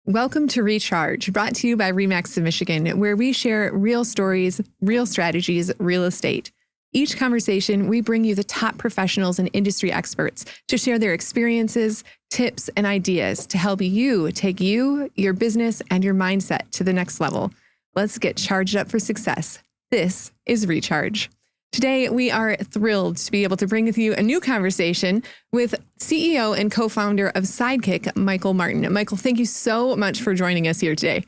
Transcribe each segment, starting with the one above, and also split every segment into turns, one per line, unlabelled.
Welcome to Recharge, brought to you by Remax of Michigan, where we share real stories, real strategies, real estate. Each conversation, we bring you the top professionals and industry experts to share their experiences, tips, and ideas to help you take you, your business, and your mindset to the next level. Let's get charged up for success. This is Recharge. Today, we are thrilled to be able to bring with you a new conversation with CEO and co-founder of Sidekick, Michael Martin. Michael, thank you so much for joining us here today.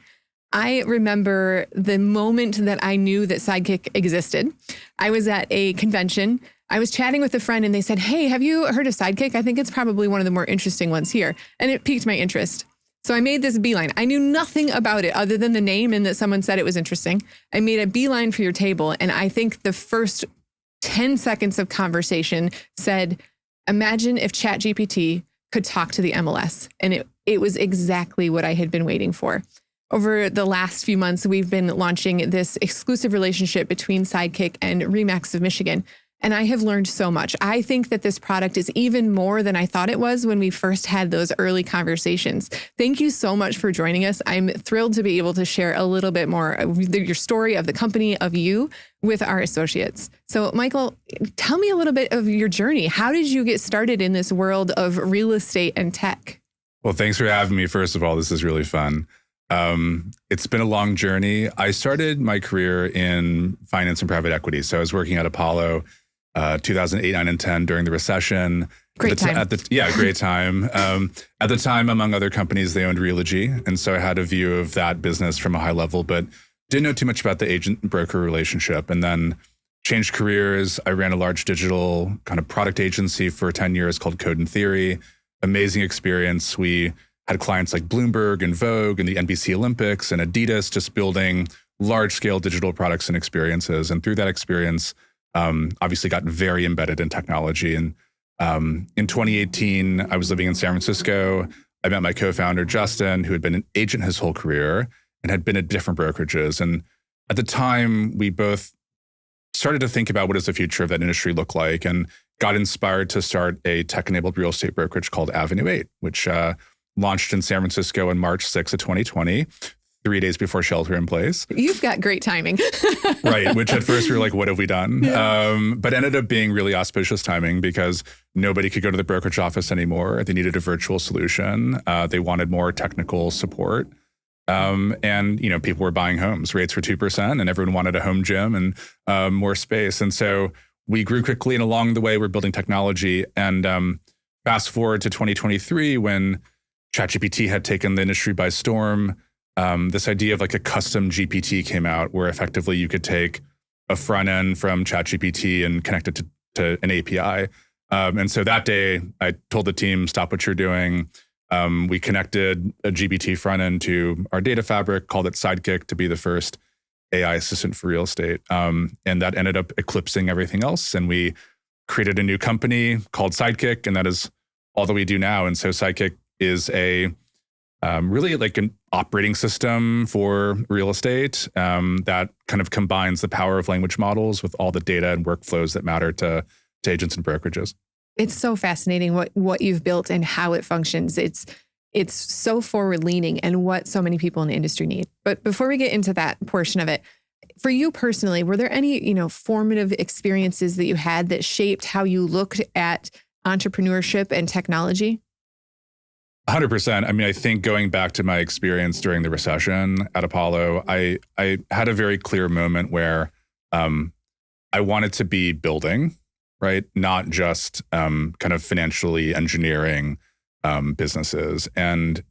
I remember the moment that I knew that Sidekick existed. I was at a convention. I was chatting with a friend and they said, "Hey, have you heard of Sidekick? I think it's probably one of the more interesting ones here." And it piqued my interest. So I made this beeline. I knew nothing about it other than the name and that someone said it was interesting. I made a beeline for your table. And I think the first 10 seconds of conversation said, imagine if ChatGPT could talk to the MLS. And it was exactly what I had been waiting for. Over the last few months, we've been launching this exclusive relationship between Sidekick and Remax of Michigan. And I have learned so much. I think that this product is even more than I thought it was when we first had those early conversations. Thank you so much for joining us. I'm thrilled to be able to share a little bit more of your story, of the company, of you with our associates. So Michael, tell me a little bit of your journey. How did you get started in this world of real estate and tech?
Well, thanks for having me. First of all, this is really fun. It's been a long journey. I started my career in finance and private equity. So I was working at Apollo 2008, 9, and 10 during the recession.
Great time.
Great time. At the time, among other companies, they owned Realogy. And so I had a view of that business from a high level, but didn't know too much about the agent-broker relationship. And then changed careers. I ran a large digital kind of product agency for 10 years called Code and Theory. Amazing experience. We had clients like Bloomberg and Vogue and the NBC Olympics and Adidas, just building large-scale digital products and experiences. And through that experience, obviously got very embedded in technology. And in 2018, I was living in San Francisco. I met my co-founder, Justin, who had been an agent his whole career and had been at different brokerages. And at the time, we both started to think about what does the future of that industry look like, and got inspired to start a tech-enabled real estate brokerage called Avenue 8, which launched in San Francisco on March 6th of 2020. 3 days before shelter in place.
You've got great timing.
Right, which at first we were like, what have we done?
Yeah.
But ended up being really auspicious timing because nobody could go to the brokerage office anymore. They needed a virtual solution. They wanted more technical support. And people were buying homes. Rates were 2% and everyone wanted a home gym and more space. And so we grew quickly, and along the way, we're building technology. And fast forward to 2023 when ChatGPT had taken the industry by storm. This idea of like a custom GPT came out where effectively you could take a front end from ChatGPT and connect it to an API. And so that day I told the team, stop what you're doing. We connected a GPT front end to our data fabric, called it Sidekick to be the first AI assistant for real estate. And that ended up eclipsing everything else. And we created a new company called Sidekick, and that is all that we do now. And so Sidekick is a really like an operating system for real estate that kind of combines the power of language models with all the data and workflows that matter to agents and brokerages.
It's so fascinating what you've built and how it functions. It's so forward leaning and what so many people in the industry need. But before we get into that portion of it, for you personally, were there any, formative experiences that you had that shaped how you looked at entrepreneurship and technology?
100%. I mean, I think going back to my experience during the recession at Apollo, I had a very clear moment where I wanted to be building, right? Not just kind of financially engineering businesses. And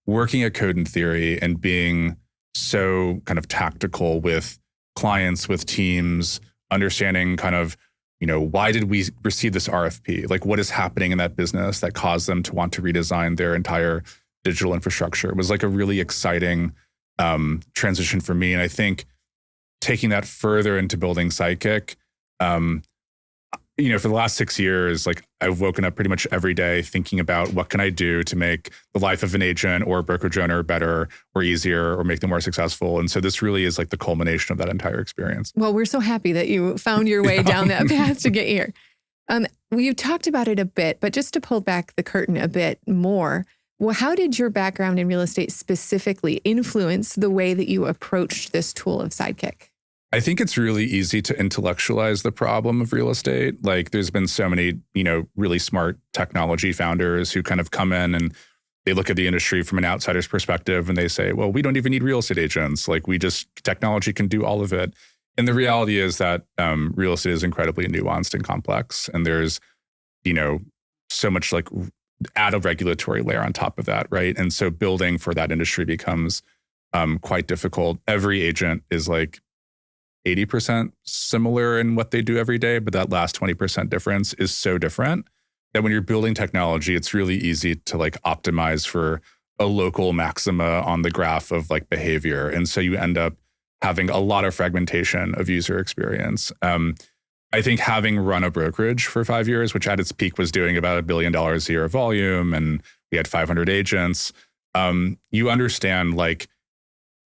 working at Code and Theory and being so kind of tactical with clients, with teams, understanding kind of, why did we receive this RFP? Like, what is happening in that business that caused them to want to redesign their entire digital infrastructure? It was like a really exciting transition for me. And I think taking that further into building Sidekick, for the last 6 years, like I've woken up pretty much every day thinking about what can I do to make the life of an agent or a brokerage owner better or easier or make them more successful. And so this really is like the culmination of that entire experience.
Well, we're so happy that you found your way down that path to get here. You talked about it a bit, but just to pull back the curtain a bit more, Well, how did your background in real estate specifically influence the way that you approached this tool of Sidekick?
I think it's really easy to intellectualize the problem of real estate. Like there's been so many, really smart technology founders who kind of come in and they look at the industry from an outsider's perspective and they say, well, we don't even need real estate agents. Like technology can do all of it. And the reality is that real estate is incredibly nuanced and complex. And there's, so much like add a regulatory layer on top of that, right? And so building for that industry becomes quite difficult. Every agent is like 80% similar in what they do every day, but that last 20% difference is so different that when you're building technology, it's really easy to like optimize for a local maxima on the graph of like behavior. And so you end up having a lot of fragmentation of user experience. I think having run a brokerage for 5 years, which at its peak was doing about $1 billion a year of volume, and we had 500 agents, you understand like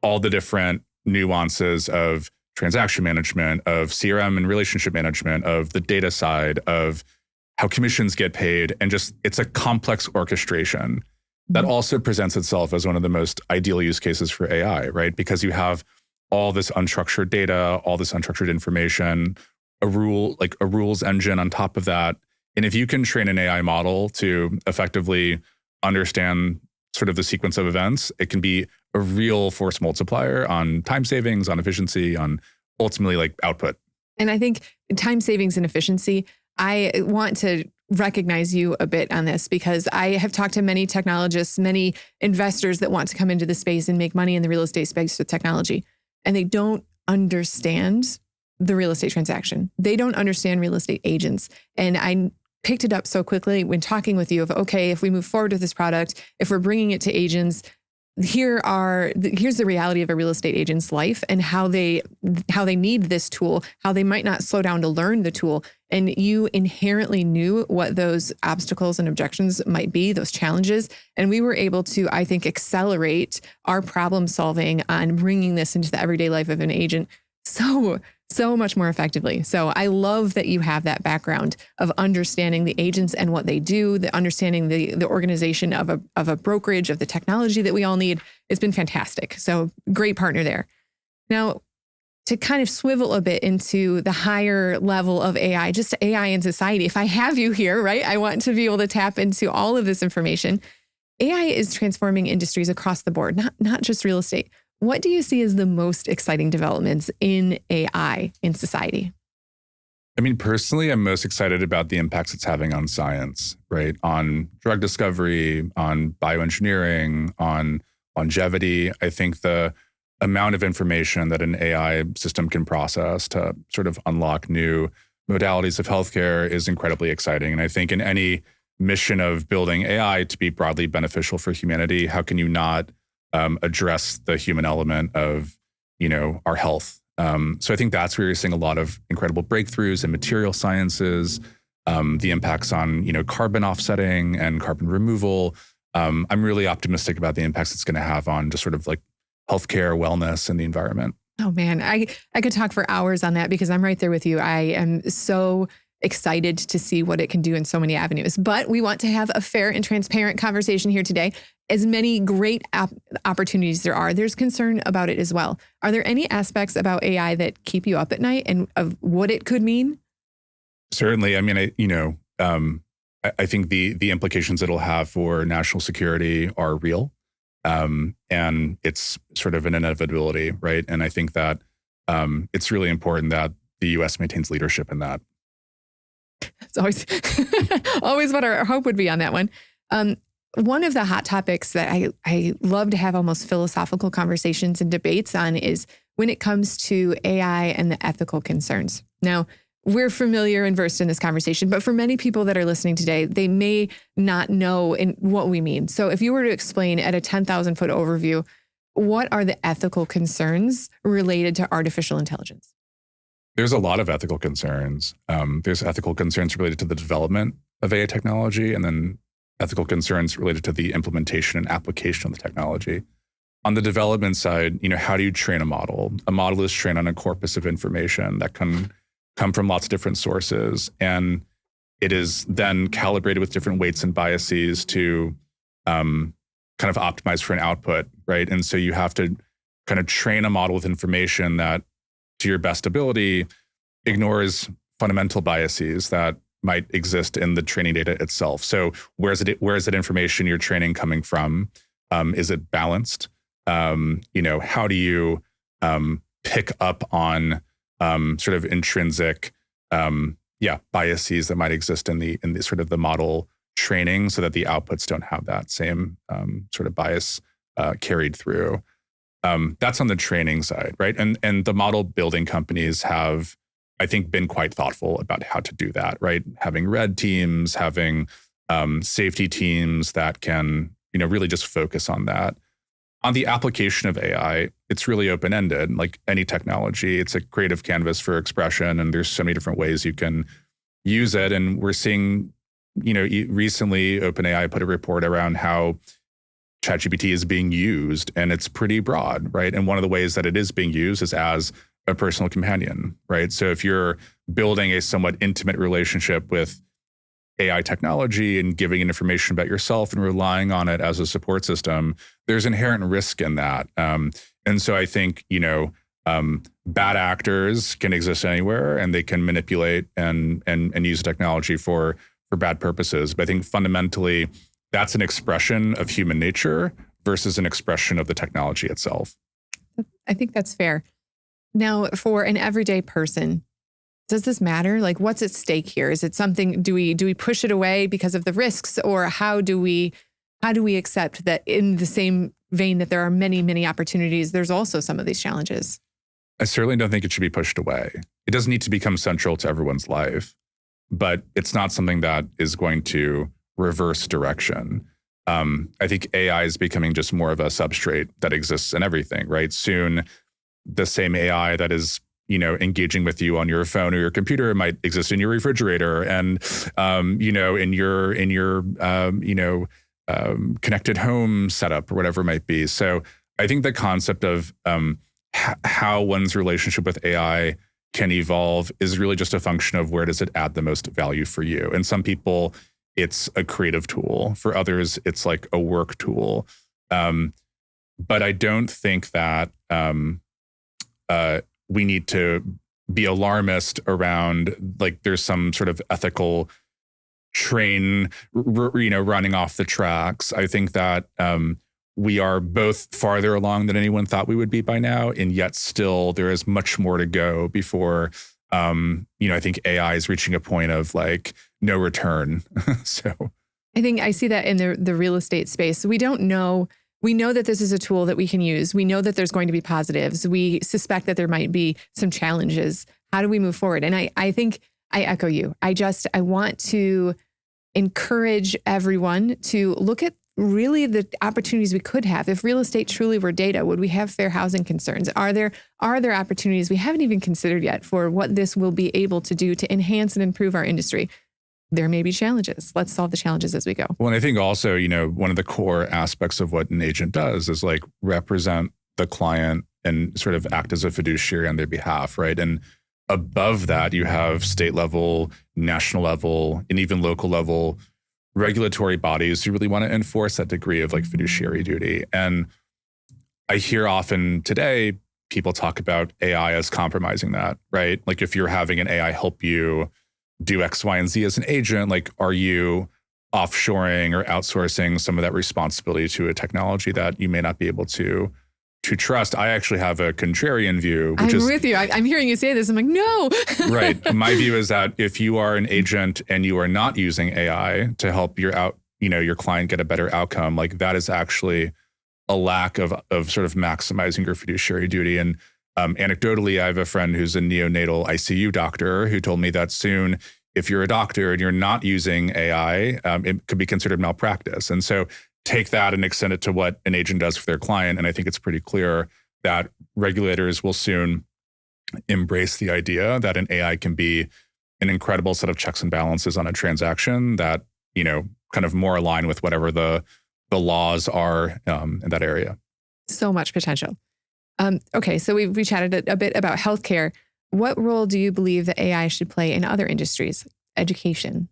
all the different nuances of transaction management, of CRM and relationship management, of the data side, of how commissions get paid. And just, it's a complex orchestration that also presents itself as one of the most ideal use cases for AI, right? Because you have all this unstructured data, all this unstructured information, a rules engine on top of that. And if you can train an AI model to effectively understand sort of the sequence of events, it can be a real force multiplier on time savings, on efficiency, on ultimately like output.
And I think time savings and efficiency, I want to recognize you a bit on this because I have talked to many technologists, many investors that want to come into the space and make money in the real estate space with technology, and they don't understand the real estate transaction. They don't understand real estate agents. And I picked it up so quickly when talking with you of, okay, if we move forward with this product, if we're bringing it to agents, here's the reality of a real estate agent's life and how they need this tool, how they might not slow down to learn the tool. And you inherently knew what those obstacles and objections might be, those challenges. And we were able to, I think, accelerate our problem solving on bringing this into the everyday life of an agent so much more effectively. So I love that you have that background of understanding the agents and what they do, the understanding the organization of a brokerage, of the technology that we all need. It's been fantastic. So great partner there. Now, to kind of swivel a bit into the higher level of AI, just AI in society. If I have you here, right, I want to be able to tap into all of this information. AI is transforming industries across the board, not just real estate. What do you see as the most exciting developments in AI in society?
I mean, personally, I'm most excited about the impacts it's having on science, right? On drug discovery, on bioengineering, on longevity. I think the amount of information that an AI system can process to sort of unlock new modalities of healthcare is incredibly exciting. And I think in any mission of building AI to be broadly beneficial for humanity, how can you not address the human element of, our health? So I think that's where you're seeing a lot of incredible breakthroughs in material sciences, the impacts on, carbon offsetting and carbon removal. I'm really optimistic about the impacts it's going to have on just sort of like healthcare, wellness, and the environment.
Oh man, I could talk for hours on that because I'm right there with you. I am so excited to see what it can do in so many avenues. But we want to have a fair and transparent conversation here today. As many great opportunities there's concern about it as well. Are there any aspects about AI that keep you up at night and of what it could mean?
Certainly. I mean, I think the implications it'll have for national security are real. And it's sort of an inevitability, right? And I think that it's really important that the U.S. maintains leadership in that.
It's always what our hope would be on that one. One of the hot topics that I love to have almost philosophical conversations and debates on is when it comes to AI and the ethical concerns. Now, we're familiar and versed in this conversation, but for many people that are listening today, they may not know what we mean. So if you were to explain at a 10,000 foot overview, what are the ethical concerns related to artificial intelligence?
There's a lot of ethical concerns. There's ethical concerns related to the development of AI technology, and then ethical concerns related to the implementation and application of the technology. On the development side, how do you train a model? A model is trained on a corpus of information that can come from lots of different sources, and it is then calibrated with different weights and biases to kind of optimize for an output, right? And so you have to kind of train a model with information that, to your best ability, ignores fundamental biases that might exist in the training data itself. So where is that information you're training coming from? Is it balanced? How do you pick up on sort of intrinsic biases that might exist in the sort of the model training, so that the outputs don't have that same sort of bias carried through. That's on the training side, right? And the model building companies have, I think, been quite thoughtful about how to do that, right? Having red teams, having safety teams that can, really just focus on that. On the application of AI, it's really open-ended. Like any technology, it's a creative canvas for expression, and there's so many different ways you can use it. And we're seeing, recently OpenAI put a report around how ChatGPT is being used, and it's pretty broad, right? And one of the ways that it is being used is as a personal companion, right? So if you're building a somewhat intimate relationship with AI technology and giving it information about yourself and relying on it as a support system, there's inherent risk in that. And so I think, bad actors can exist anywhere, and they can manipulate and use technology for bad purposes. But I think fundamentally, that's an expression of human nature versus an expression of the technology itself.
I think that's fair. Now, for an everyday person, does this matter? Like, what's at stake here? Is it something, do we push it away because of the risks, or how do we accept that in the same vein that there are many, many opportunities, there's also some of these challenges?
I certainly don't think it should be pushed away. It doesn't need to become central to everyone's life, but it's not something that is going to reverse direction. I think AI is becoming just more of a substrate that exists in everything, right? Soon, the same AI that is, engaging with you on your phone or your computer might exist in your refrigerator, and in your connected home setup or whatever it might be. So I think the concept of how one's relationship with AI can evolve is really just a function of where does it add the most value for you. And some people, it's a creative tool. For others, it's like a work tool. But I don't think that we need to be alarmist around, like, there's some sort of ethical train, running off the tracks. I think that we are both farther along than anyone thought we would be by now, and yet still there is much more to go before, I think AI is reaching a point of like no return. So
I think I see that in the real estate space. We don't know. We know that this is a tool that we can use. We know that there's going to be positives. We suspect that there might be some challenges. How do we move forward? And I think I echo you. I want to encourage everyone to look at really the opportunities we could have. If real estate truly were data, would we have fair housing concerns? Are there opportunities we haven't even considered yet for what this will be able to do to enhance and improve our industry? There may be challenges. Let's solve the challenges as we go.
Well, and I think also, one of the core aspects of what an agent does is like represent the client and sort of act as a fiduciary on their behalf, right? And above that, you have state level, national level, and even local level regulatory bodies who really want to enforce that degree of like fiduciary duty. And I hear often today people talk about AI as compromising that, right? Like if you're having an AI help you do X, Y, and Z as an agent, like are you offshoring or outsourcing some of that responsibility to a technology that you may not be able to trust? I actually have a contrarian view.
I'm with you. I'm hearing you say this. I'm like, no.
Right. My view is that if you are an agent and you are not using AI to help your client get a better outcome, like that is actually a lack of sort of maximizing your fiduciary duty. And anecdotally, I have a friend who's a neonatal ICU doctor who told me that soon, if you're a doctor and you're not using AI, it could be considered malpractice. And so take that and extend it to what an agent does for their client. And I think it's pretty clear that regulators will soon embrace the idea that an AI can be an incredible set of checks and balances on a transaction that, kind of more align with whatever the laws are in that area.
So much potential. Okay, so we chatted a bit about healthcare. What role do you believe that AI should play in other industries? Education?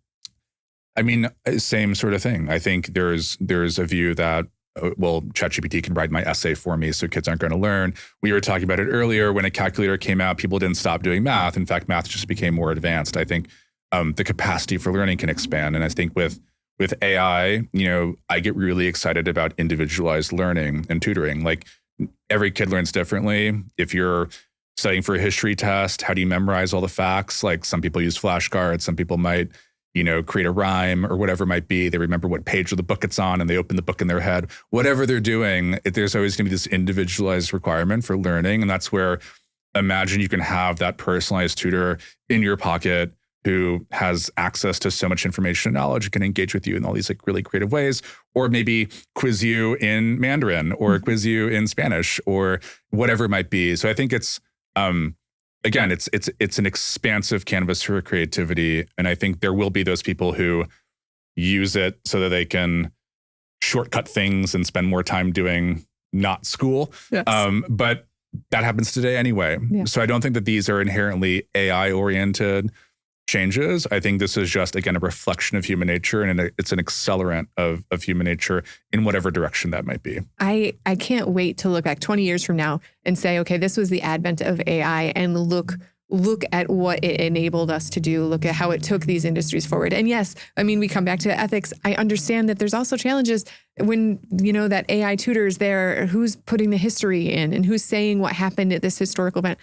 I mean, same sort of thing. I think there's a view that well, ChatGPT can write my essay for me, so kids aren't going to learn. We were talking about it earlier. When a calculator came out, people didn't stop doing math. In fact, math just became more advanced. I think the capacity for learning can expand. And I think with AI, I get really excited about individualized learning and tutoring. Like every kid learns differently. If you're studying for a history test, how do you memorize all the facts? Like some people use flashcards, some people might create a rhyme or whatever it might be. They remember what page of the book it's on and they open the book in their head. Whatever they're doing, there's always going to be this individualized requirement for learning. And that's where imagine you can have that personalized tutor in your pocket who has access to so much information and knowledge, can engage with you in all these like really creative ways, or maybe quiz you in Mandarin or quiz you in Spanish or whatever it might be. So I think it's, again, it's an expansive canvas for creativity. And I think there will be those people who use it so that they can shortcut things and spend more time doing not school. Yes. But that happens today anyway. Yeah. So I don't think that these are inherently AI-oriented changes. I think this is just, again, a reflection of human nature, and it's an accelerant of human nature in whatever direction that might be.
I can't wait to look back 20 years from now and say, okay, this was the advent of AI, and look at what it enabled us to do. Look at how it took these industries forward. And yes, I mean, we come back to ethics. I understand that there's also challenges when, that AI tutor is there, who's putting the history in and who's saying what happened at this historical event.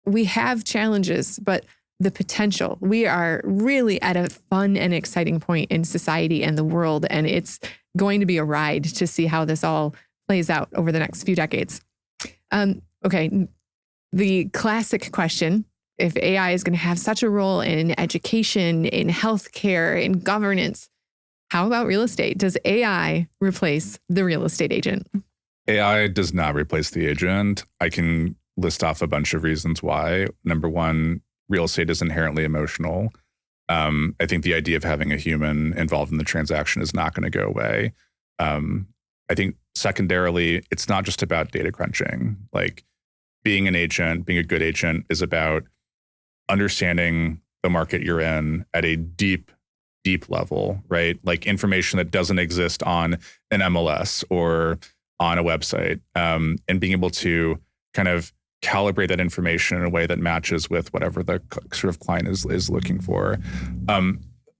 We have challenges, but the potential, we are really at a fun and exciting point in society and the world. And it's going to be a ride to see how this all plays out over the next few decades. Okay. The classic question, if AI is going to have such a role in education, in healthcare, in governance, how about real estate? Does AI replace the real estate agent?
AI does not replace the agent. I can list off a bunch of reasons why. Number one, real estate is inherently emotional. I think the idea of having a human involved in the transaction is not going to go away. I think secondarily, it's not just about data crunching. Like being an agent, being a good agent is about understanding the market you're in at a deep level, right? Like information that doesn't exist on an MLS or on a website, and being able to kind of calibrate that information in a way that matches with whatever the sort of client is looking for.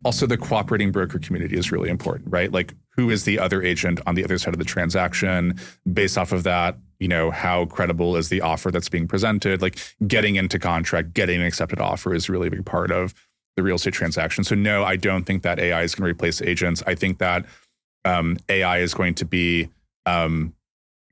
Also, the cooperating broker community is really important, right? Like who is the other agent on the other side of the transaction? Based off of that, how credible is the offer that's being presented? Like getting into contract, getting an accepted offer is really a big part of the real estate transaction. So no, I don't think that AI is going to replace agents. I think that AI is going to be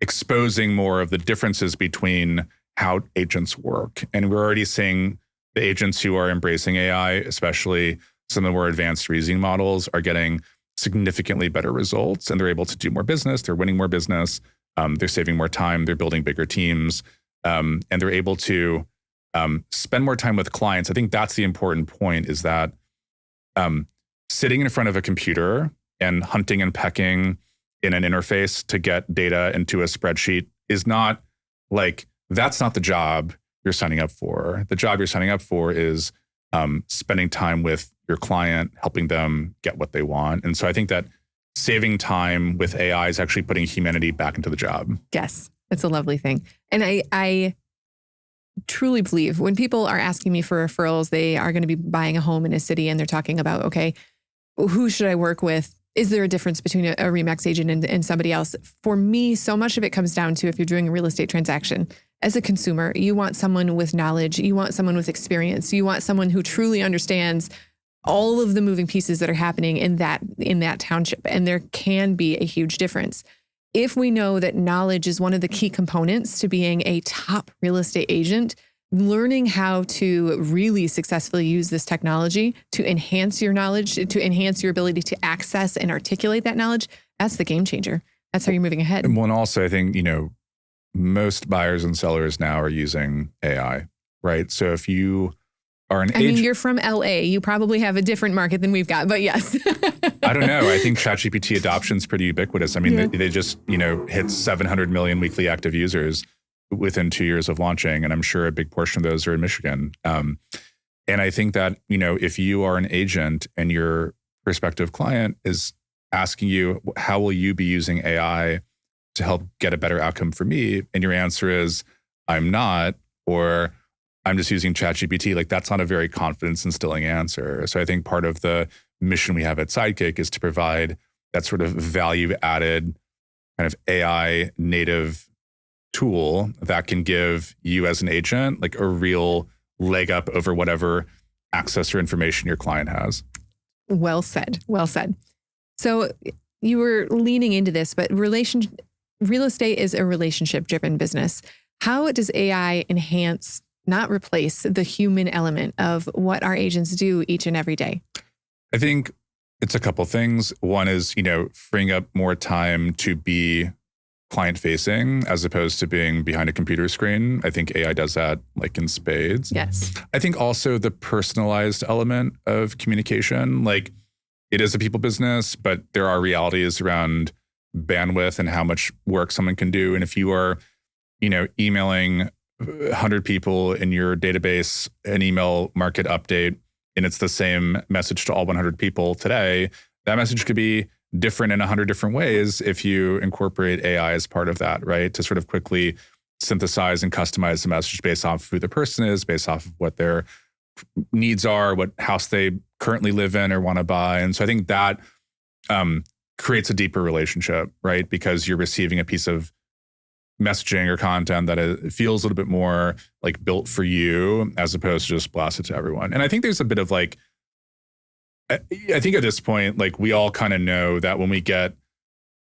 exposing more of the differences between how agents work. And we're already seeing the agents who are embracing AI, especially some of the more advanced reasoning models, are getting significantly better results, and they're able to do more business. They're winning more business. They're saving more time. They're building bigger teams, and they're able to spend more time with clients. I think that's the important point, is that sitting in front of a computer and hunting and pecking in an interface to get data into a spreadsheet is not like, that's not the job you're signing up for. The job you're signing up for is spending time with your client, helping them get what they want. And so I think that saving time with AI is actually putting humanity back into the job.
Yes, it's a lovely thing. And I truly believe when people are asking me for referrals, they are going to be buying a home in a city and they're talking about, okay, who should I work with? Is there a difference between a RE/MAX agent and somebody else? For me, so much of it comes down to, if you're doing a real estate transaction, as a consumer, you want someone with knowledge, you want someone with experience, you want someone who truly understands all of the moving pieces that are happening in that township. And there can be a huge difference. If we know that knowledge is one of the key components to being a top real estate agent, learning how to really successfully use this technology to enhance your knowledge, to enhance your ability to access and articulate that knowledge, that's the game changer. That's how you're moving ahead.
And one also, I think, most buyers and sellers now are using AI, right? So if you are an agent,
you're from LA, you probably have a different market than we've got, but yes.
I don't know. I think ChatGPT adoption is pretty ubiquitous. I mean, they just, hit 700 million weekly active users within 2 years of launching. And I'm sure a big portion of those are in Michigan. And I think that, if you are an agent and your prospective client is asking you, how will you be using AI to help get a better outcome for me? And your answer is, I'm not, or I'm just using ChatGPT. Like, that's not a very confidence instilling answer. So I think part of the mission we have at Sidekick is to provide that sort of value added kind of AI native tool that can give you as an agent like a real leg up over whatever access or information your client has.
Well said. Well said. So you were leaning into this, but real estate is a relationship driven business. How does AI enhance, not replace, the human element of what our agents do each and every day?
I think it's a couple things. One is, freeing up more time to be client facing as opposed to being behind a computer screen. I think AI does that like in spades.
Yes.
I think also the personalized element of communication, like it is a people business, but there are realities around bandwidth and how much work someone can do. And if you are, emailing 100 people in your database, an email market update, and it's the same message to all 100 people today, that message could be different in 100 different ways if you incorporate AI as part of that, right? To sort of quickly synthesize and customize the message based off of who the person is, based off of what their needs are, what house they currently live in or want to buy. And so I think that creates a deeper relationship, right? Because you're receiving a piece of messaging or content that it feels a little bit more like built for you as opposed to just blasted to everyone. And I think there's a bit of like, I think at this point, like we all kind of know that when we get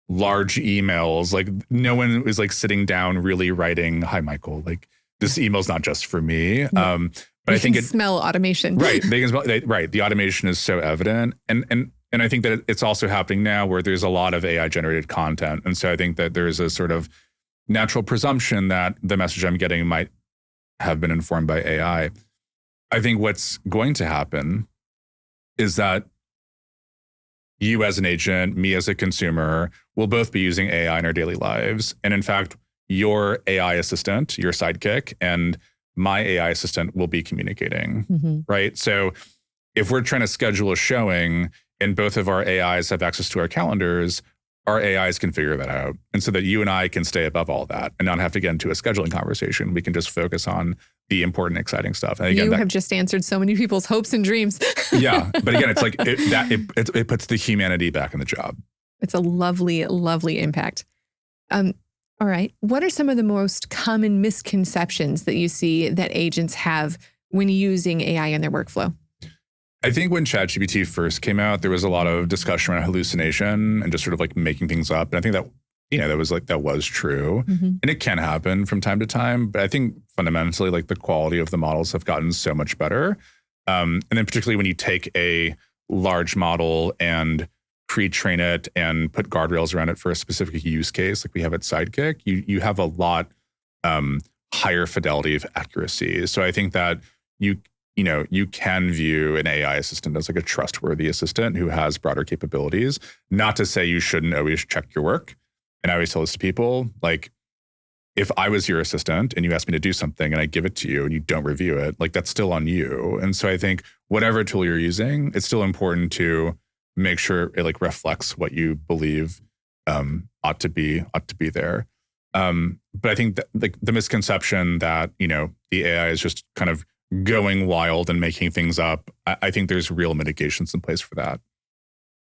large emails, like no one is like sitting down really writing, "Hi, Michael, like this email's not just for me." But I think it
smell automation,
right? They can smell, right. The automation is so evident, and I think that it's also happening now where there's a lot of AI generated content, and so I think that there's a sort of natural presumption that the message I'm getting might have been informed by AI. I think what's going to happen is that you as an agent, me as a consumer, will both be using AI in our daily lives. And in fact, your AI assistant, your Sidekick, and my AI assistant will be communicating, right? So if we're trying to schedule a showing and both of our AIs have access to our calendars, our AIs can figure that out. And so that you and I can stay above all that and not have to get into a scheduling conversation. We can just focus on the important, exciting stuff. And again,
you have just answered so many people's hopes and dreams.
Yeah. But again, it's like it puts the humanity back in the job.
It's a lovely, lovely impact. All right. What are some of the most common misconceptions that you see that agents have when using AI in their workflow?
I think when ChatGPT first came out, there was a lot of discussion around hallucination and just sort of like making things up. And I think that, that was true. And it can happen from time to time. But I think fundamentally, like the quality of the models have gotten so much better. And then particularly when you take a large model and pre-train it and put guardrails around it for a specific use case, like we have at Sidekick, you have a lot higher fidelity of accuracy. So I think that you can view an AI assistant as like a trustworthy assistant who has broader capabilities. Not to say you shouldn't always check your work. And I always tell this to people, like, if I was your assistant and you asked me to do something and I give it to you and you don't review it, like that's still on you. And so I think whatever tool you're using, it's still important to make sure it like reflects what you believe ought to be there. But I think that like the misconception that, the AI is just kind of going wild and making things up, I think there's real mitigations in place for that.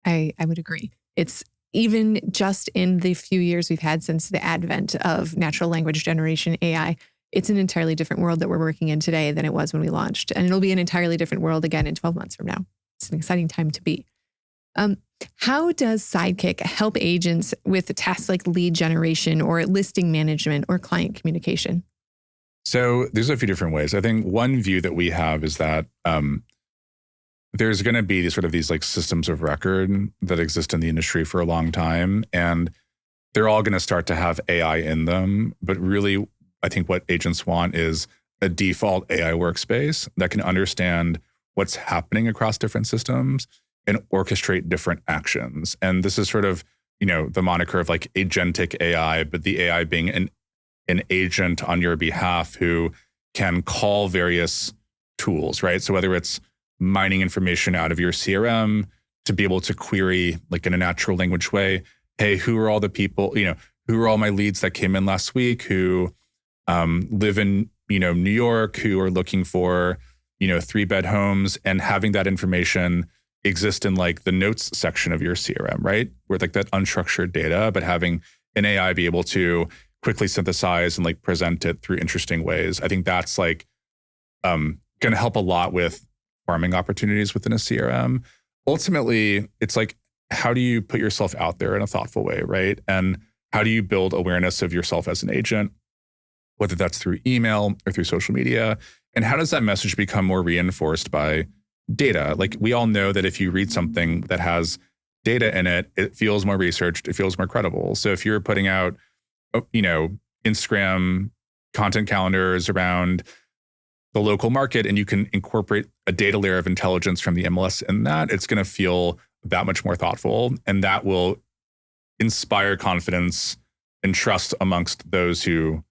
I would agree. It's even just in the few years we've had since the advent of natural language generation AI, it's an entirely different world that we're working in today than it was when we launched. And it'll be an entirely different world again in 12 months from now. It's an exciting time to be. How does Sidekick help agents with tasks like lead generation or listing management or client communication?
So there's a few different ways. I think one view that we have is that there's going to be these like systems of record that exist in the industry for a long time, and they're all going to start to have AI in them. But really, I think what agents want is a default AI workspace that can understand what's happening across different systems and orchestrate different actions. And this is sort of, the moniker of like agentic AI, but the AI being an agent on your behalf who can call various tools, right? So whether it's mining information out of your CRM to be able to query like in a natural language way, hey, who are all the people, who are all my leads that came in last week who live in, New York, who are looking for, 3-bed homes, and having that information exist in like the notes section of your CRM, right? Where like that unstructured data, but having an AI be able to quickly synthesize and like present it through interesting ways. I think that's like going to help a lot with farming opportunities within a CRM. Ultimately, it's like, how do you put yourself out there in a thoughtful way, right? And how do you build awareness of yourself as an agent, whether that's through email or through social media? And how does that message become more reinforced by data? Like, we all know that if you read something that has data in it, it feels more researched, it feels more credible. So if you're putting out, Instagram content calendars around the local market, and you can incorporate a data layer of intelligence from the MLS in that, it's going to feel that much more thoughtful, and that will inspire confidence and trust amongst those who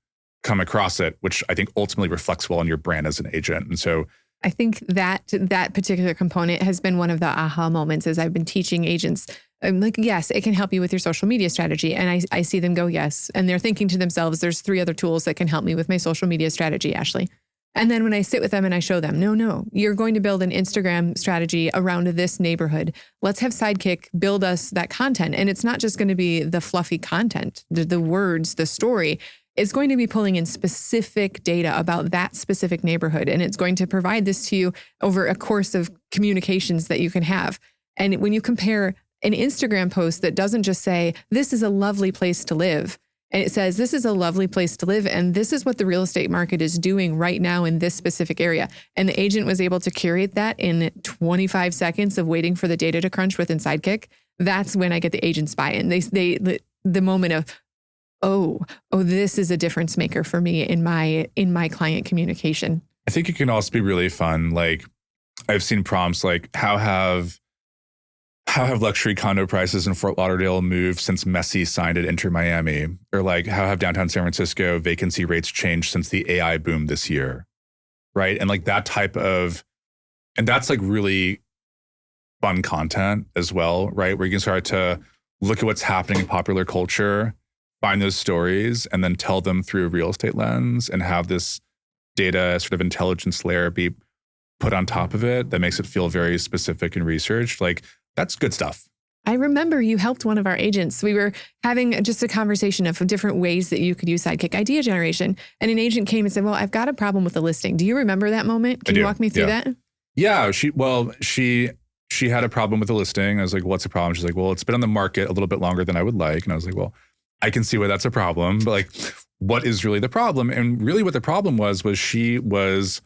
come across it, which I think ultimately reflects well on your brand as an agent. And so
I think that particular component has been one of the aha moments as I've been teaching agents. I'm like, yes, it can help you with your social media strategy. And I see them go, yes. And they're thinking to themselves, there's 3 other tools that can help me with my social media strategy, Ashley. And then when I sit with them and I show them, no, you're going to build an Instagram strategy around this neighborhood. Let's have Sidekick build us that content. And it's not just going to be the fluffy content, the words, the story. It's going to be pulling in specific data about that specific neighborhood. And it's going to provide this to you over a course of communications that you can have. And when you compare an Instagram post that doesn't just say, this is a lovely place to live, and it says, this is a lovely place to live, and this is what the real estate market is doing right now in this specific area. And the agent was able to curate that in 25 seconds of waiting for the data to crunch within Sidekick. That's when I get the agents buy-in. The moment of, oh, this is a difference maker for me in my client communication.
I think it can also be really fun. Like, I've seen prompts like, how have luxury condo prices in Fort Lauderdale moved since Messi signed at Inter Miami? Or like, how have downtown San Francisco vacancy rates changed since the AI boom this year? Right. And like that type of, and that's like really fun content as well, right? Where you can start to look at what's happening in popular culture, find those stories, and then tell them through a real estate lens, and have this data sort of intelligence layer be put on top of it that makes it feel very specific and researched. Like, that's good stuff.
I remember you helped one of our agents. We were having just a conversation of different ways that you could use Sidekick idea generation. And an agent came and said, well, I've got a problem with the listing. Do you remember that moment? Can you walk me through that?
Yeah, she had a problem with the listing. I was like, what's the problem? She's like, well, it's been on the market a little bit longer than I would like. And I was like, well, I can see why that's a problem. But like, what is really the problem? And really what the problem was she was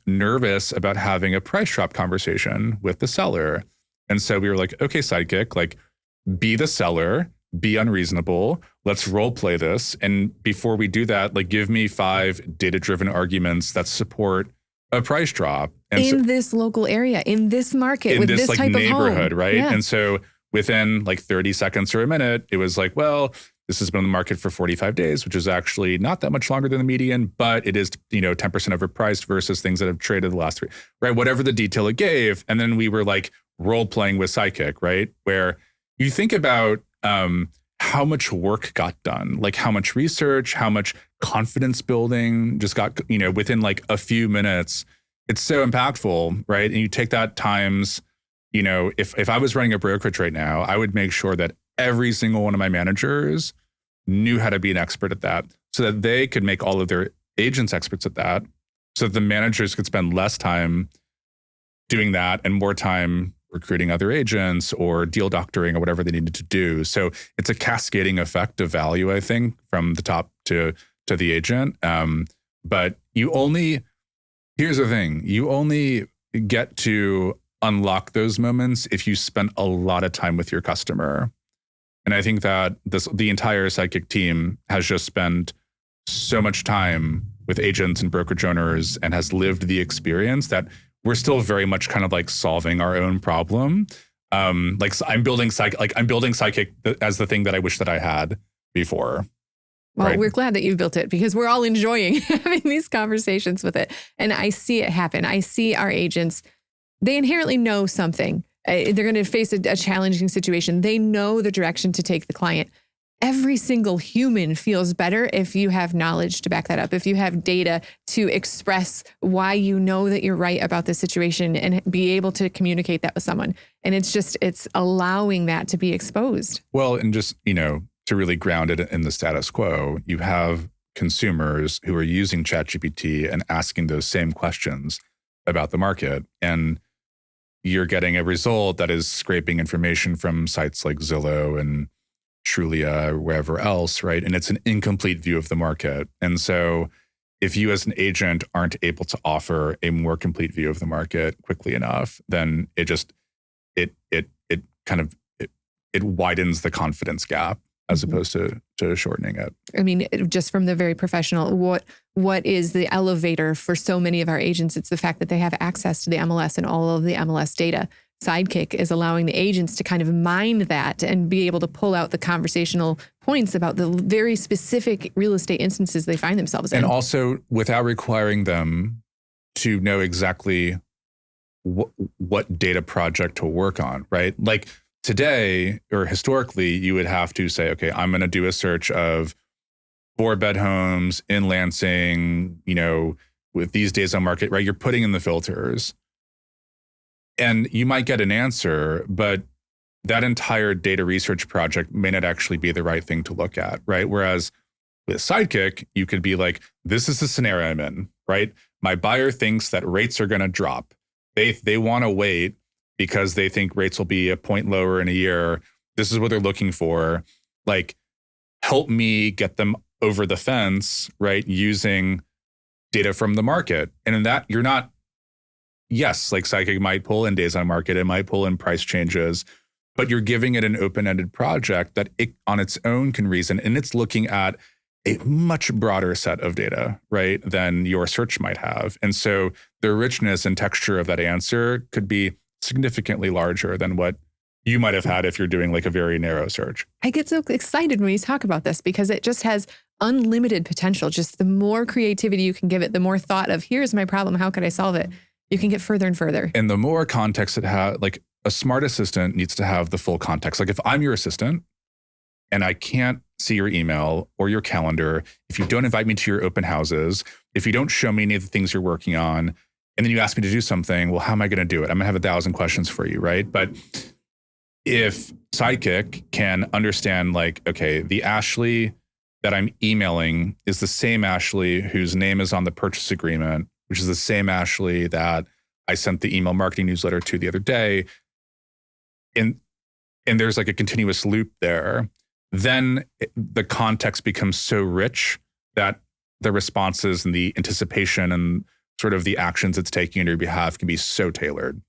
nervous about having a price drop conversation with the seller. And so we were like, okay, Sidekick, like, be the seller, be unreasonable. Let's role play this. And before we do that, like, give me 5 data-driven arguments that support a price drop. And
in this local area, in this market, with this
like
type
neighborhood,
of home.
right?
Yeah.
And so within like 30 seconds or a minute, it was like, well, this has been on the market for 45 days, which is actually not that much longer than the median, but it is, 10% overpriced versus things that have traded the last 3, right? Whatever the detail it gave. And then we were like role playing with Sidekick, right? Where you think about how much work got done, like how much research, how much confidence building just got, within like a few minutes. It's so impactful, right? And you take that times, if I was running a brokerage right now, I would make sure that every single one of my managers knew how to be an expert at that, so that they could make all of their agents experts at that, so that the managers could spend less time doing that and more time recruiting other agents or deal doctoring or whatever they needed to do. So it's a cascading effect of value, I think, from the top to the agent. But here's the thing, you only get to unlock those moments if you spend a lot of time with your customer. And I think that the entire Sidekick team has just spent so much time with agents and brokerage owners and has lived the experience that we're still very much kind of like solving our own problem. Like I'm building Sidekick as the thing that I wish that I had before.
Well,
right?
We're glad that you built it, because we're all enjoying having these conversations with it. And I see it happen. I see our agents, they inherently know something. They're going to face a challenging situation. They know the direction to take the client. Every single human feels better if you have knowledge to back that up, if you have data to express why you know that you're right about the situation and be able to communicate that with someone. And it's allowing that to be exposed.
Well, and just, to really ground it in the status quo, you have consumers who are using ChatGPT and asking those same questions about the market. And you're getting a result that is scraping information from sites like Zillow and Trulia or wherever else, right? And it's an incomplete view of the market. And so if you as an agent aren't able to offer a more complete view of the market quickly enough, then it widens the confidence gap as opposed to shortening it.
I mean, just from the very professional, what is the elevator for so many of our agents? It's the fact that they have access to the MLS and all of the MLS data. Sidekick is allowing the agents to kind of mine that and be able to pull out the conversational points about the very specific real estate instances they find themselves in.
And also without requiring them to know exactly what data project to work on, right? Like today or historically, you would have to say, okay, I'm going to do a search of 4-bed homes in Lansing, with these days on market, right? You're putting in the filters. And you might get an answer, but that entire data research project may not actually be the right thing to look at, right? Whereas with Sidekick, you could be like, this is the scenario I'm in, right? My buyer thinks that rates are going to drop. They want to wait because they think rates will be a point lower in a year. This is what they're looking for. Like, help me get them over the fence, right? Using data from the market. And in that, you're not, yes, like Sidekick might pull in days on market, it might pull in price changes, but you're giving it an open-ended project that it on its own can reason, and it's looking at a much broader set of data, right, than your search might have. And so the richness and texture of that answer could be significantly larger than what you might have had if you're doing like a very narrow search.
I get so excited when you talk about this because it just has unlimited potential. Just the more creativity you can give it, the more thought of, here's my problem, how could I solve it? You can get further and further.
And the more context it has, like a smart assistant needs to have the full context. Like if I'm your assistant and I can't see your email or your calendar, if you don't invite me to your open houses, if you don't show me any of the things you're working on, and then you ask me to do something, well, how am I going to do it? I'm going to have 1,000 questions for you, right? But if Sidekick can understand like, okay, the Ashley that I'm emailing is the same Ashley whose name is on the purchase agreement, which is the same Ashley that I sent the email marketing newsletter to the other day. And there's like a continuous loop there. Then the context becomes so rich that the responses and the anticipation and sort of the actions it's taking on your behalf can be so tailored.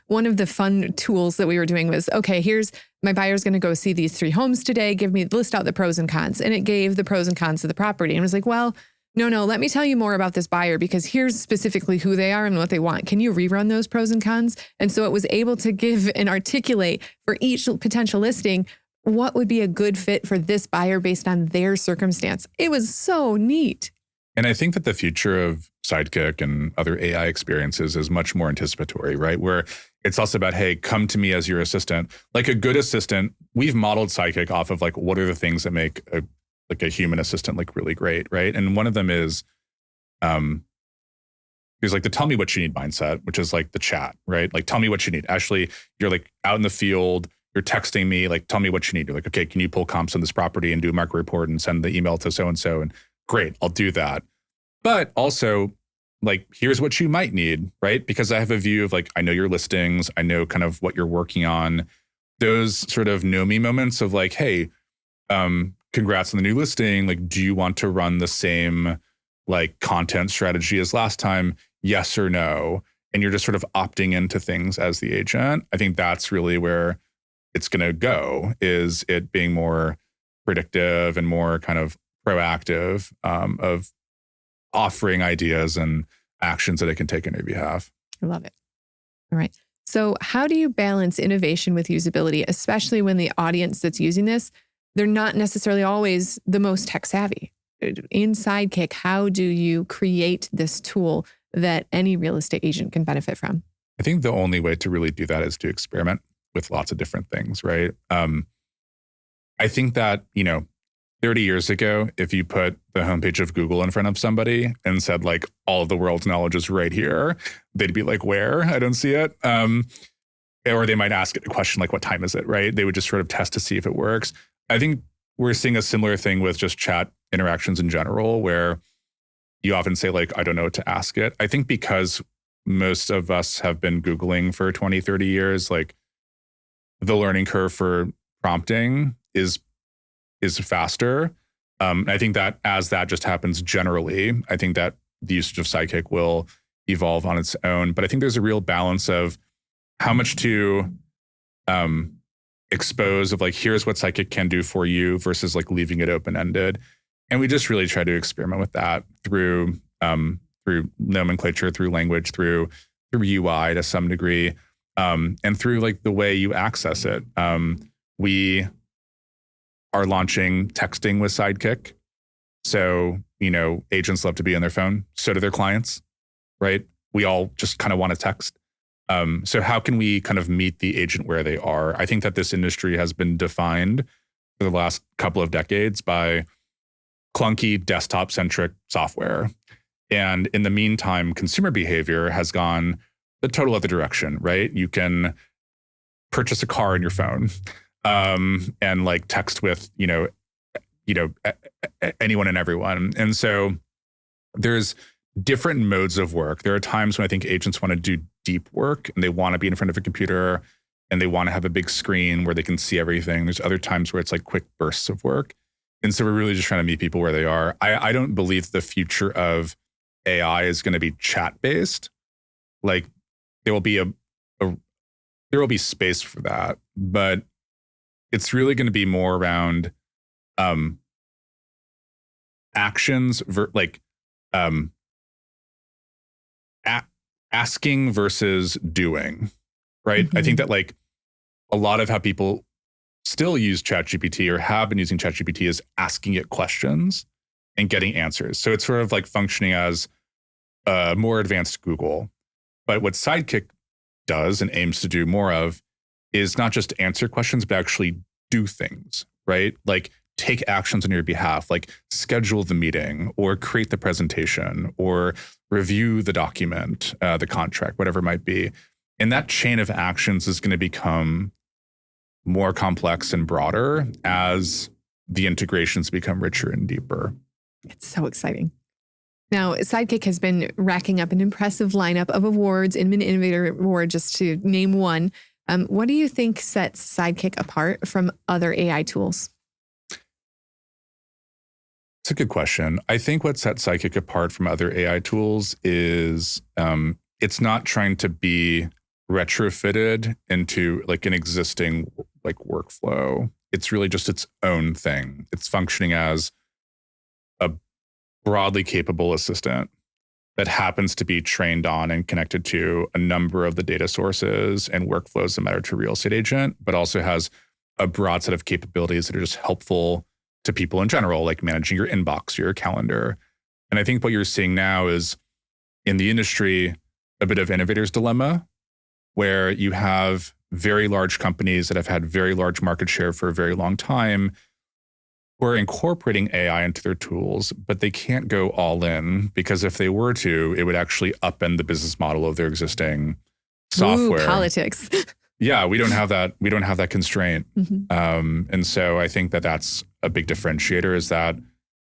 One of the fun tools that we were doing was, okay, here's my buyer's going to go see these 3 homes today. List out the pros and cons. And it gave the pros and cons of the property. And it was like, well, no, let me tell you more about this buyer because here's specifically who they are and what they want. Can you rerun those pros and cons? And so it was able to give and articulate for each potential listing what would be a good fit for this buyer based on their circumstance. It was so neat.
And I think that the future of Sidekick and other AI experiences is much more anticipatory, right? Where it's also about, hey, come to me as your assistant. Like a good assistant, we've modeled Sidekick off of like, what are the things that make a human assistant like really great, right? And one of them is, there's like the tell me what you need mindset, which is like the chat, right? Like, tell me what you need. Ashley, you're like out in the field, you're texting me, like, tell me what you need. You're like, okay, can you pull comps on this property and do a market report and send the email to so-and-so? And great, I'll do that. But also, like, here's what you might need, right? Because I have a view of like, I know your listings, I know kind of what you're working on. Those sort of know me moments of like, hey, congrats on the new listing. Like, do you want to run the same like content strategy as last time? Yes or no? And you're just sort of opting into things as the agent. I think that's really where it's going to go, is it being more predictive and more kind of proactive of offering ideas and actions that it can take on your behalf.
I love it. All right. So how do you balance innovation with usability, especially when the audience that's using this, they're not necessarily always the most tech savvy? In Sidekick, how do you create this tool that any real estate agent can benefit from?
I think the only way to really do that is to experiment with lots of different things, right? I think that, 30 years ago, if you put the homepage of Google in front of somebody and said, like, all of the world's knowledge is right here, they'd be like, where? I don't see it. Or they might ask it a question like, what time is it, right? They would just sort of test to see if it works. I think we're seeing a similar thing with just chat interactions in general, where you often say, like, I don't know what to ask it. I think because most of us have been Googling for 20, 30 years, like, the learning curve for prompting is faster. I think that as that just happens generally, I think that the usage of Sidekick will evolve on its own. But I think there's a real balance of how much to expose of, like, here's what Sidekick can do for you versus, like, leaving it open-ended. And we just really try to experiment with that through nomenclature, through language, through UI to some degree, and through, like, the way you access it. We are launching texting with Sidekick. So, agents love to be on their phone. So do their clients, right? We all just kind of want to text. So how can we kind of meet the agent where they are? I think that this industry has been defined for the last couple of decades by clunky desktop-centric software. And in the meantime, consumer behavior has gone the total other direction, right? You can purchase a car on your phone, and, like, text with, anyone and everyone. And so there's different modes of work. There are times when I think agents want to do deep work and they want to be in front of a computer and they want to have a big screen where they can see everything. There's other times where it's like quick bursts of work. And so we're really just trying to meet people where they are. I don't believe the future of AI is going to be chat-based. Like, there will be there will be space for that, but it's really going to be more around actions, asking versus doing, right? Mm-hmm. I think that, like, a lot of how people still use ChatGPT or have been using ChatGPT is asking it questions and getting answers. So it's sort of like functioning as a more advanced Google. But what Sidekick does and aims to do more of is not just answer questions, but actually do things, right? Like, take actions on your behalf, like schedule the meeting or create the presentation or review the document, the contract, whatever it might be. And that chain of actions is going to become more complex and broader as the integrations become richer and deeper.
It's so exciting. Now, Sidekick has been racking up an impressive lineup of awards, Inman Innovator Award, just to name one. What do you think sets Sidekick apart from other AI tools?
It's a good question. I think what sets Sidekick apart from other AI tools is it's not trying to be retrofitted into, like, an existing, like, workflow. It's really just its own thing. It's functioning as a broadly capable assistant that happens to be trained on and connected to a number of the data sources and workflows that matter to a real estate agent, but also has a broad set of capabilities that are just helpful to people in general, like managing your inbox, your calendar. And I think what you're seeing now is, in the industry, a bit of innovator's dilemma, where you have very large companies that have had very large market share for a very long time who are incorporating AI into their tools, but they can't go all in, because if they were to, it would actually upend the business model of their existing software.
Ooh, politics.
Yeah, we don't have that. We don't have that constraint. Mm-hmm. And so I think that that's a big differentiator, is that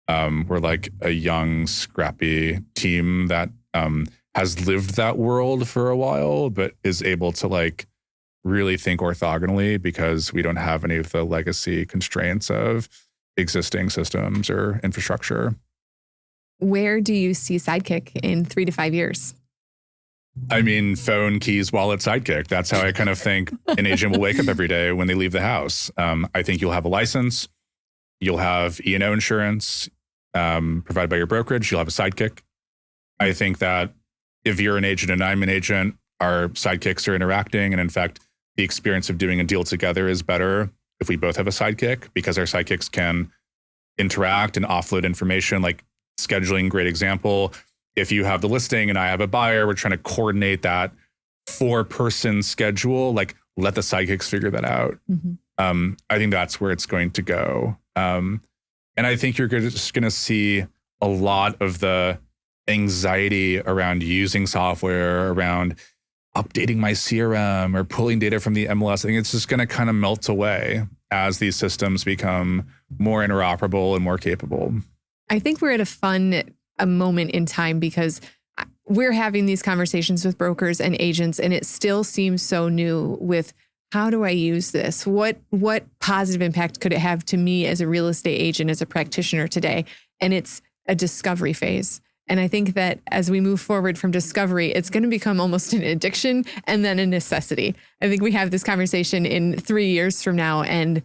we're like a young, scrappy team that has lived that world for a while, but is able to, like, really think orthogonally, because we don't have any of the legacy constraints of existing systems or infrastructure.
Where do you see Sidekick in 3 to 5 years?
I mean, phone, keys, wallet, Sidekick. That's how I kind of think an agent will wake up every day when they leave the house. I think you'll have a license. You'll have E&O insurance provided by your brokerage. You'll have a Sidekick. I think that if you're an agent and I'm an agent, our sidekicks are interacting. And in fact, the experience of doing a deal together is better if we both have a sidekick, because our sidekicks can interact and offload information, like scheduling. Great example. If you have the listing and I have a buyer, we're trying to coordinate that 4-person schedule, like let the sidekicks figure that out. I think that's where it's going to go. And I think you're just going to see a lot of the anxiety around using software, around updating my CRM or pulling data from the MLS. I think it's just going to kind of melt away as these systems become more interoperable and more capable.
I think we're at a moment in time because we're having these conversations with brokers and agents, and it still seems so new with how do I use this? What positive impact could it have to me as a real estate agent, as a practitioner today? And it's a discovery phase. And I think that as we move forward from discovery, it's going to become almost an addiction and then a necessity. I think we have this conversation in 3 years from now, and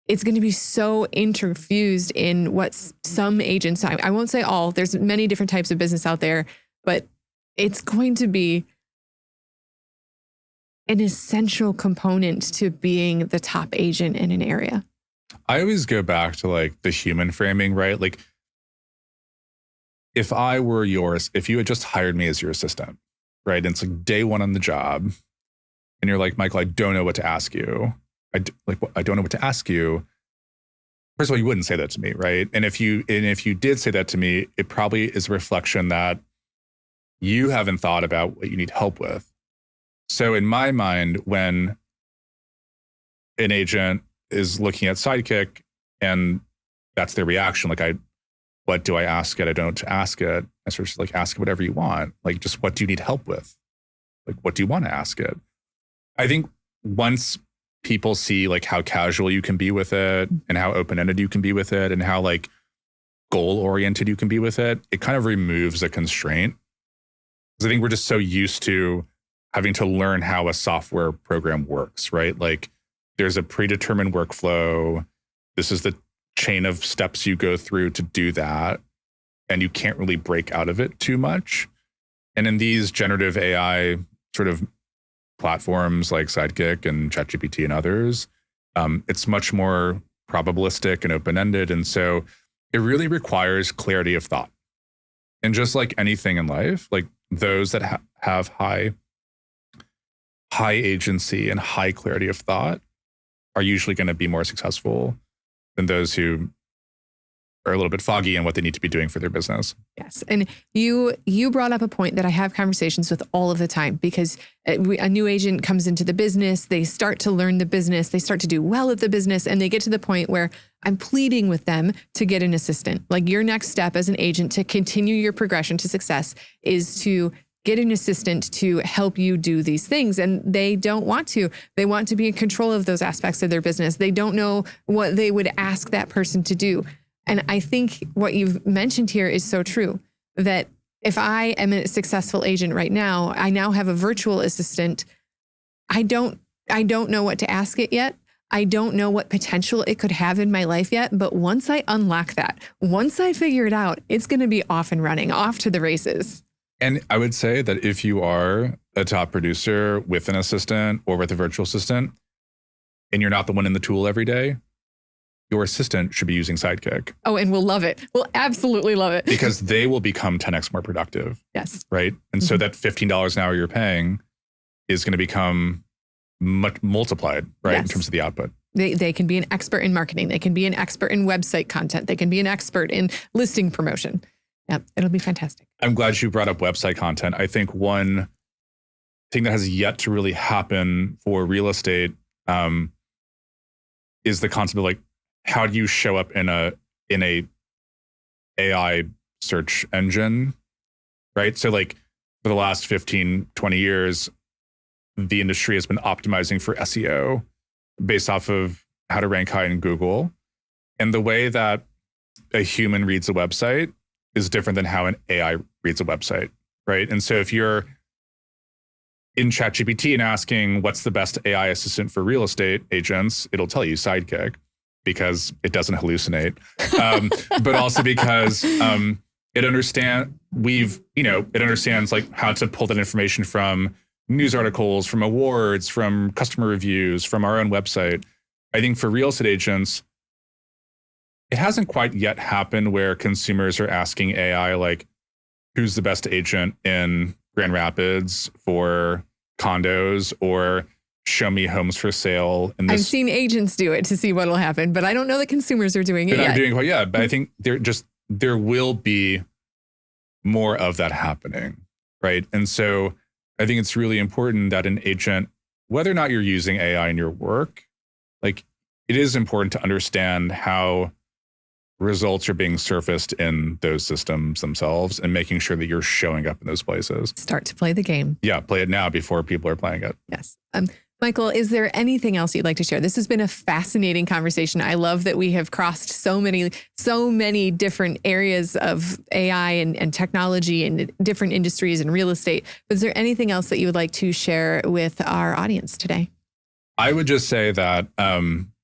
it's going to be so interfused in what some agents, I won't say all, there's many different types of business out there, but it's going to be an essential component to being the top agent in an area.
I always go back to like the human framing, right? Like if I were yours, if you had just hired me as your assistant, right? And it's like day one on the job and you're like, Michael, I don't know what to ask you. I don't know what to ask you. First of all, you wouldn't say that to me, right? And if you did say that to me, it probably is a reflection that you haven't thought about what you need help with. So in my mind, when an agent is looking at Sidekick and that's their reaction, like what do I ask it? I don't ask it. I sort of like ask it whatever you want. Like just what do you need help with? Like what do you want to ask it? I think once people see like how casual you can be with it and how open-ended you can be with it and how like goal-oriented you can be with it, it kind of removes a constraint. Because I think we're just so used to having to learn how a software program works, right? Like there's a predetermined workflow. This is the chain of steps you go through to do that. And you can't really break out of it too much. And in these generative AI sort of platforms like Sidekick and ChatGPT and others, it's much more probabilistic and open-ended. And so it really requires clarity of thought. And just like anything in life, like those that have high agency and high clarity of thought are usually going to be more successful than those who are a little bit foggy in what they need to be doing for their business.
Yes. And you brought up a point that I have conversations with all of the time, because a new agent comes into the business, they start to learn the business, they start to do well at the business, and they get to the point where I'm pleading with them to get an assistant. Like your next step as an agent to continue your progression to success is to get an assistant to help you do these things. And they don't want to. They want to be in control of those aspects of their business. They don't know what they would ask that person to do. And I think what you've mentioned here is so true, that if I am a successful agent right now, I now have a virtual assistant. I don't know what to ask it yet. I don't know what potential it could have in my life yet. But once I unlock that, once I figure it out, it's going to be off and running, off to the races.
And I would say that if you are a top producer with an assistant or with a virtual assistant, and you're not the one in the tool every day, your assistant should be using Sidekick.
Oh, and we'll love it. We'll absolutely love it.
Because they will become 10x more productive.
Yes.
Right? And so that $15 an hour you're paying is going to become much multiplied, right?
Yes.
In terms of the output.
They can be an expert in marketing. They can be an expert in website content. They can be an expert in listing promotion. Yep, it'll be fantastic. I'm
glad you brought up website content. I think one thing that has yet to really happen for real estate is the concept of like, how do you show up in a AI search engine, right? So like for the last 15, 20 years, the industry has been optimizing for SEO based off of how to rank high in Google. And the way that a human reads a website is different than how an AI reads a website, right? And so if you're in ChatGPT and asking what's the best AI assistant for real estate agents, it'll tell you Sidekick because it doesn't hallucinate, but also because it understands like how to pull that information from news articles, from awards, from customer reviews, from our own website. I think for real estate agents, it hasn't quite yet happened where consumers are asking AI, like, who's the best agent in Grand Rapids for condos or show me homes for sale. And
I've seen agents do it to see what'll happen, but I don't know that consumers are doing it
they're
yet.
not doing it quite yet, but I think there will be more of that happening, right? And so I think it's really important that an agent, whether or not you're using AI in your work, like it is important to understand how results are being surfaced in those systems themselves and making sure that you're showing up in those places.
Start to play the game.
Yeah, play it now before people are playing it.
Yes. Michael, is there anything else you'd like to share? This has been a fascinating conversation. I love that we have crossed so many different areas of AI and technology and different industries and real estate. Is there anything else that you would like to share with our audience today?
I would just say that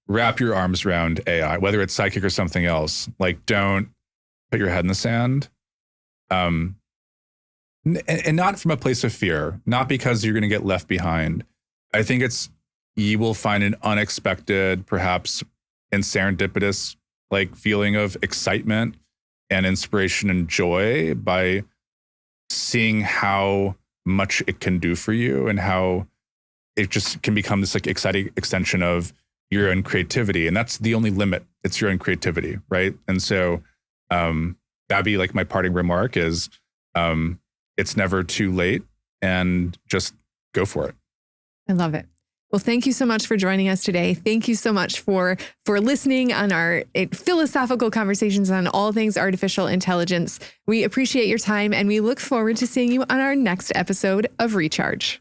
wrap your arms around AI, whether it's Sidekick or something else. Like, don't put your head in the sand. And not from a place of fear, not because you're going to get left behind. I think you will find an unexpected, perhaps and serendipitous, like feeling of excitement and inspiration and joy by seeing how much it can do for you and how it just can become this like exciting extension of your own creativity. And that's the only limit. It's your own creativity, right? And so that'd be like my parting remark is it's never too late and just go for it.
I love it. Well, thank you so much for joining us today. Thank you so much for listening on our philosophical conversations on all things artificial intelligence. We appreciate your time and we look forward to seeing you on our next episode of Recharge.